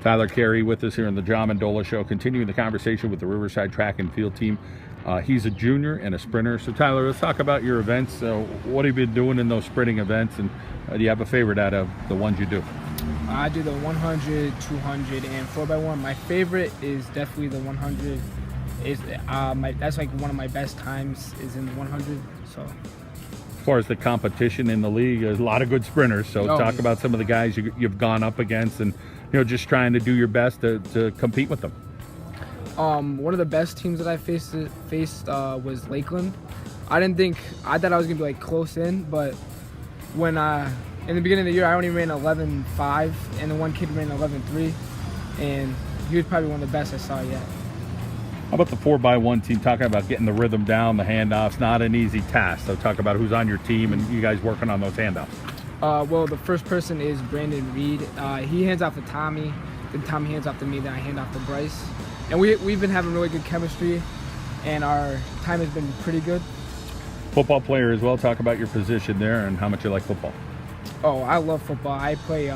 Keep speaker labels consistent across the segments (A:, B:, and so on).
A: Tyler Carey with us here on the John Mendola Show, continuing the conversation with the Riverside track and field team. He's a junior and a sprinter. So Tyler, let's talk about your events. What have you been doing in those sprinting events, and do you have a favorite out of the ones you do?
B: I do the 100, 200, and 4x1. My favorite is definitely the 100. That's like one of my best times is in the 100. So,
A: as far as the competition in the league, there's a lot of good sprinters. So talk about some of the guys you've gone up against, and just trying to do your best to compete with them.
B: One of the best teams that I faced was Lakeland. I thought I was gonna be like close in, but when in the beginning of the year I only ran 11.5, and the one kid ran 11.3, and he was probably one of the best I saw yet.
A: How about the 4x1 team? Talking about getting the rhythm down, the handoffs, not an easy task. So talk about who's on your team and you guys working on those handoffs.
B: Well, the first person is Brandon Reed. He hands off to Tommy, then Tommy hands off to me, then I hand off to Bryce. And we've been having really good chemistry, and our time has been pretty good.
A: Football player as well. Talk about your position there and how much you like football.
B: Oh, I love football. I play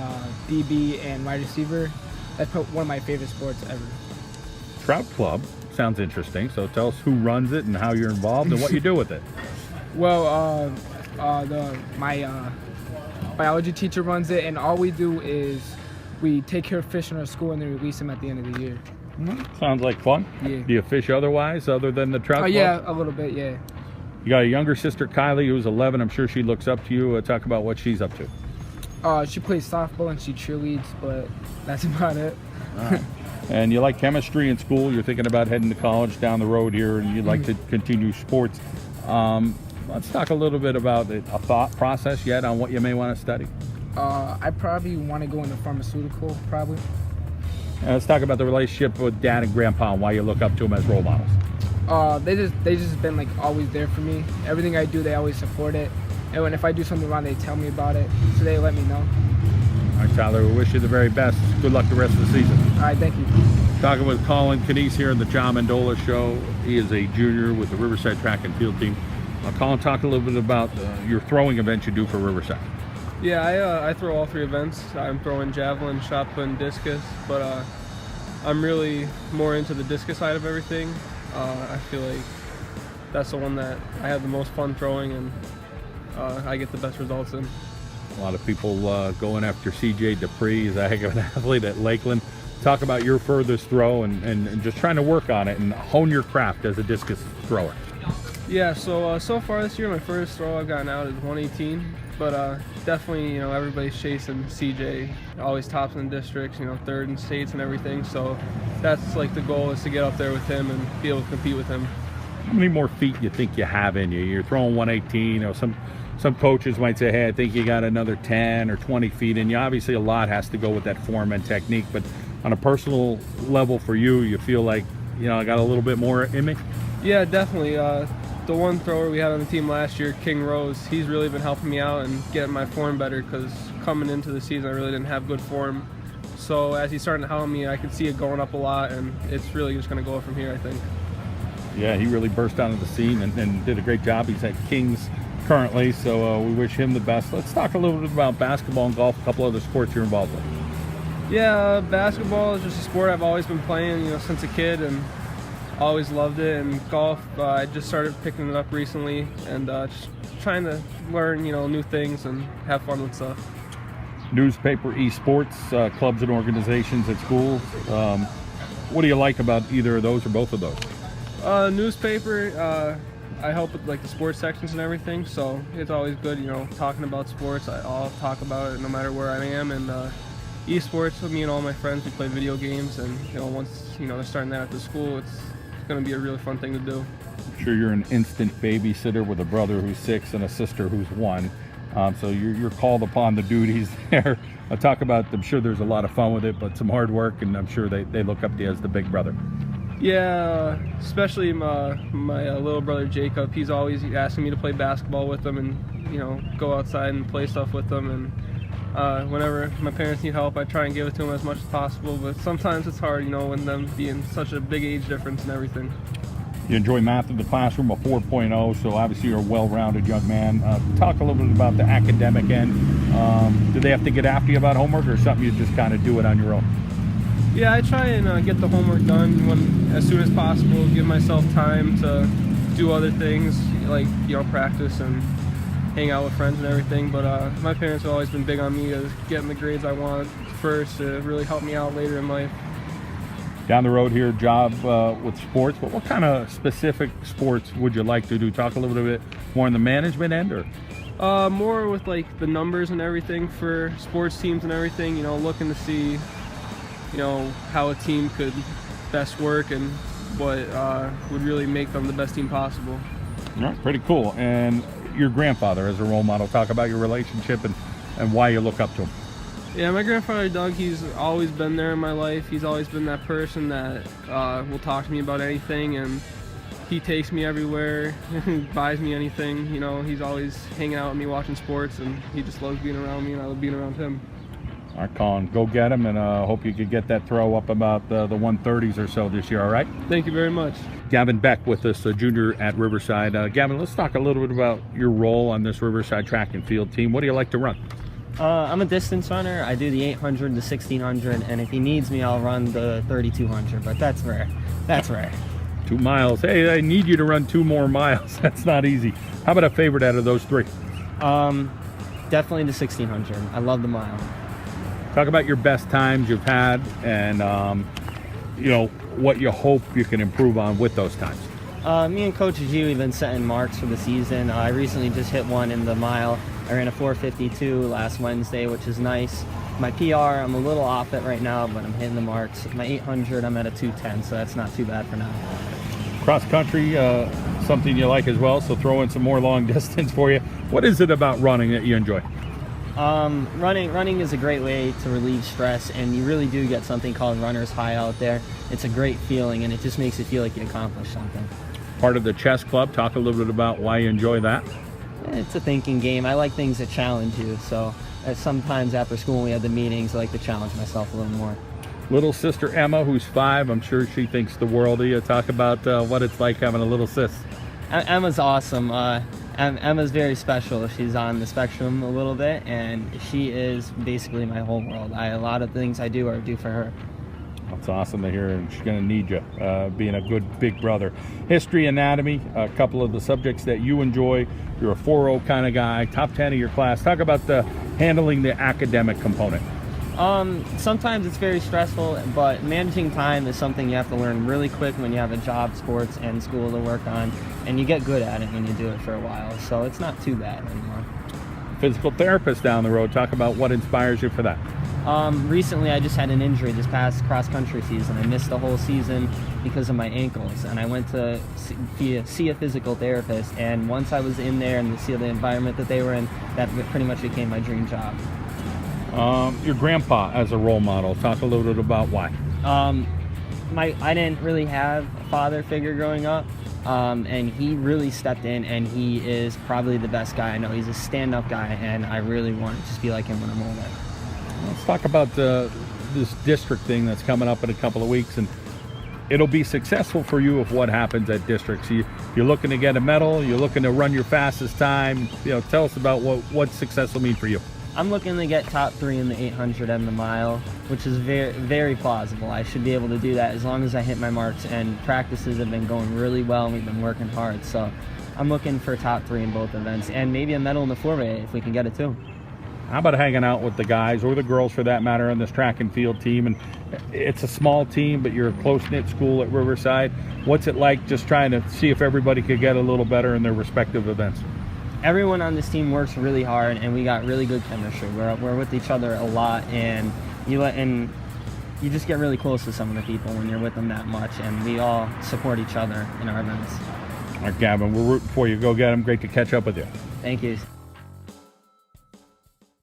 B: DB and wide receiver. That's one of my favorite sports ever.
A: Trout Club sounds interesting. So tell us who runs it and how you're involved and what you do with it.
B: Well, my biology teacher runs it, and all we do is we take care of fish in our school and then release them at the end of the year.
A: Sounds like fun.
B: Yeah.
A: Do you fish otherwise, other than the trout club?
B: Yeah, a little bit, yeah.
A: You got a younger sister, Kylie, who's 11. I'm sure she looks up to you. Talk about what she's up to.
B: She plays softball and she cheerleads, but that's about it.
A: And you like chemistry in school. You're thinking about heading to college down the road here, and you'd like to continue sports. Let's talk a little bit about a thought process yet on what you may want to study.
B: I probably want to go into pharmaceutical, probably.
A: Let's talk about the relationship with Dad and Grandpa and why you look up to them as role models.
B: They just been like always there for me. Everything I do, they always support it. And if I do something wrong, they tell me about it, so they let me know.
A: All right, Tyler, we wish you the very best. Good luck the rest of the season.
B: All right, thank you.
A: Talking with Colin Canese here on the John Mendola Show. He is a junior with the Riverside track and field team. Colin, talk a little bit about your throwing event you do for Riverside.
C: Yeah, I throw all three events. I'm throwing javelin, shot put, and discus, but I'm really more into the discus side of everything. I feel like that's the one that I have the most fun throwing, and I get the best results in.
A: A lot of people going after CJ Dupree. He's a heck of an athlete at Lakeland. Talk about your furthest throw and just trying to work on it and hone your craft as a discus thrower.
C: Yeah, so far this year, my first throw I've gotten out is 118, but definitely, everybody's chasing CJ, always tops in the districts, third in states and everything, so that's like the goal, is to get up there with him and be able to compete with him.
A: How many more feet you think you have in you? You're throwing 118, some coaches might say, hey, I think you got another 10 or 20 feet in you. Obviously, a lot has to go with that form and technique, but on a personal level for you, you feel like, I got a little bit more in me?
C: Yeah, definitely. The one thrower we had on the team last year, King Rose, he's really been helping me out and getting my form better, because coming into the season I really didn't have good form. So as he's starting to help me, I can see it going up a lot, and it's really just going to go from here, I think.
A: Yeah, he really burst onto the scene and did a great job. He's at Kings currently, so we wish him the best. Let's talk a little bit about basketball and golf, a couple other sports you're involved with.
C: Yeah, basketball is just a sport I've always been playing, since a kid, and always loved it. And golf, I just started picking it up recently, and just trying to learn, new things and have fun with stuff.
A: Newspaper, esports, clubs and organizations at schools. What do you like about either of those or both of those?
C: Newspaper, I help with like the sports sections and everything, so it's always good, talking about sports. I'll talk about it no matter where I am. And esports, with me and all my friends, we play video games, and once they're starting that at the school, it's going to be a really fun thing to do.
A: I'm sure you're an instant babysitter with a brother who's 6 and a sister who's 1, so you're called upon the duties there. Talk about, I'm sure there's a lot of fun with it, but some hard work, and I'm sure they look up to you as the big brother.
C: Yeah, especially my little brother Jacob. He's always asking me to play basketball with him and go outside and play stuff with them. And whenever my parents need help, I try and give it to them as much as possible. But sometimes it's hard, when them being such a big age difference and everything.
A: You enjoy math in the classroom, a 4.0, so obviously you're a well-rounded young man. Talk a little bit about the academic end. Do they have to get after you about homework, or something you just kind of do it on your own?
C: Yeah, I try and get the homework done as soon as possible. Give myself time to do other things like practice and hang out with friends and everything. But my parents have always been big on me to getting the grades I want first to really help me out later in life.
A: Down the road here, job with sports, but what kind of specific sports would you like to do? Talk a little bit more on the management end, or?
C: More with like the numbers and everything for sports teams and everything. Looking to see how a team could best work and what would really make them the best team possible.
A: All right, pretty cool. And your grandfather as a role model, talk about your relationship and why you look up to him.
C: Yeah, my grandfather Doug, he's always been there in my life. He's always been that person that will talk to me about anything, and he takes me everywhere, buys me anything. He's always hanging out with me watching sports, and he just loves being around me, and I love being around him.
A: All right, Colin, go get him, and hope you could get that throw up about the 130s or so this year, all right?
C: Thank you very much.
A: Gavin Beck with us, a junior at Riverside. Gavin, let's talk a little bit about your role on this Riverside track and field team. What do you like to run?
D: I'm a distance runner. I do the 800, the 1600, and if he needs me, I'll run the 3200, but that's rare. That's rare.
A: 2 miles. Hey, I need you to run 2 more miles. That's not easy. How about a favorite out of those 3?
D: Definitely the 1600. I love the mile.
A: Talk about your best times you've had and, what you hope you can improve on with those times.
D: Me and Coach G, we've been setting marks for the season. I recently just hit one in the mile. I ran a 4:52 last Wednesday, which is nice. My PR, I'm a little off it right now, but I'm hitting the marks. My 800, I'm at a 2:10, so that's not too bad for now.
A: Cross country, something you like as well, so throw in some more long distance for you. What is it about running that you enjoy?
D: Running is a great way to relieve stress, and you really do get something called runner's high out there. It's a great feeling, and it just makes you feel like you accomplished something.
A: Part of the chess club, talk a little bit about why you enjoy that.
D: It's a thinking game. I like things that challenge you, so sometimes after school when we have the meetings, I like to challenge myself a little more.
A: Little sister Emma, who's 5, I'm sure she thinks the world of you. Talk about what it's like having a little sis.
D: Emma's awesome. Emma's very special. She's on the spectrum a little bit, and she is basically my whole world. A lot of things I do for her.
A: That's awesome to hear, and she's going to need you, being a good big brother. History, anatomy, a couple of the subjects that you enjoy. You're a 4.0 kind of guy, top 10 of your class. Talk about handling the academic component.
D: Sometimes it's very stressful, but managing time is something you have to learn really quick when you have a job, sports, and school to work on, and you get good at it when you do it for a while, so it's not too bad anymore.
A: Physical therapist down the road, talk about what inspires you for that.
D: Recently I just had an injury this past cross-country season. I missed the whole season because of my ankles, and I went to see a physical therapist, and once I was in there and see the environment that they were in, that pretty much became my dream job.
A: Your grandpa as a role model, talk a little bit about why.
D: I didn't really have a father figure growing up, and he really stepped in, and he is probably the best guy I know. He's a stand-up guy, and I really want to just be like him when I'm older.
A: Let's talk about this district thing that's coming up in a couple of weeks, and it'll be successful for you if what happens at districts. You're looking to get a medal, you're looking to run your fastest time. Tell us about what success will mean for you.
D: I'm looking to get top 3 in the 800 and the mile, which is very, very plausible. I should be able to do that as long as I hit my marks, and practices have been going really well, and we've been working hard. So I'm looking for top 3 in both events, and maybe a medal in the 4x8 if we can get it too.
A: How about hanging out with the guys, or the girls for that matter, on this track and field team? And it's a small team, but you're a close-knit school at Riverside. What's it like just trying to see if everybody could get a little better in their respective events?
D: Everyone on this team works really hard, and we got really good chemistry. We're with each other a lot, and you just get really close to some of the people when you're with them that much, and we all support each other in our events.
A: All right, Gavin, we're rooting for you. Go get them. Great to catch up with you.
D: Thank you.